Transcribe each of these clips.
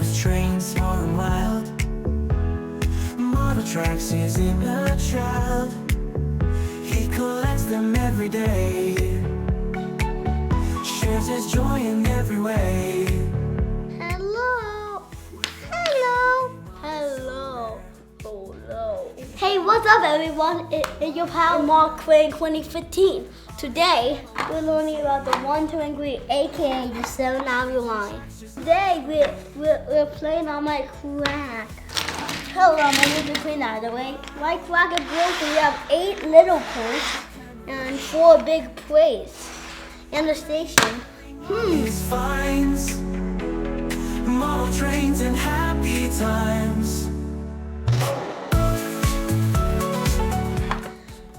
drives trains small and wild. Model tracks his inner child. He collects them every day, shares his joy in every way. Hello. Hello. Hello. Hello. Hey, what's up everyone? It's your pal Mark Quinn 2015. Today, we're learning about the 1, 2, and 3, aka the 7 hour line. Today, we're playing on my crack. Hold on, I need to clean out of the way. My crack is broken. We have 8 little plates and 4 big plates. And the station. His finds, model trains and happy times.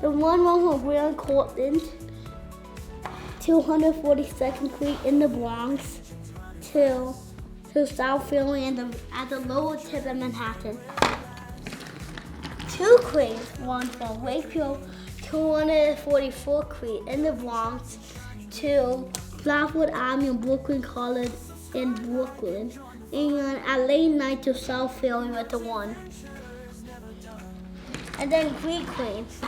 The one from Grand Cortlandt, 242nd Street in the Bronx, to South Philly and at the lower tip of Manhattan. 2 cranes, one from Wakefield, 244th Street in the Bronx, to Flatwood Avenue, Brooklyn College in Brooklyn, and at late night to South Philly with the 1. And then 3 cranes.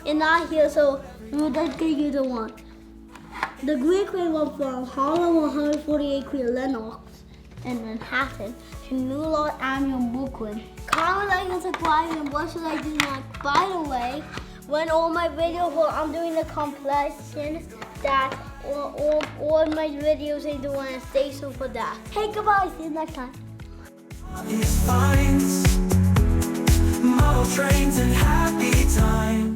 And not here, so we'll just give you the 1. The Greek Queen went from Harlem 148th Street, Lenox, in Manhattan, to New York Avenue, Brooklyn. Comment, like, and subscribe, and what should I do next? By the way, when all my videos, I'm doing the completion that all my videos they do, and stay tuned for that. Hey, goodbye, see you next time. His finds, model trains and happy times.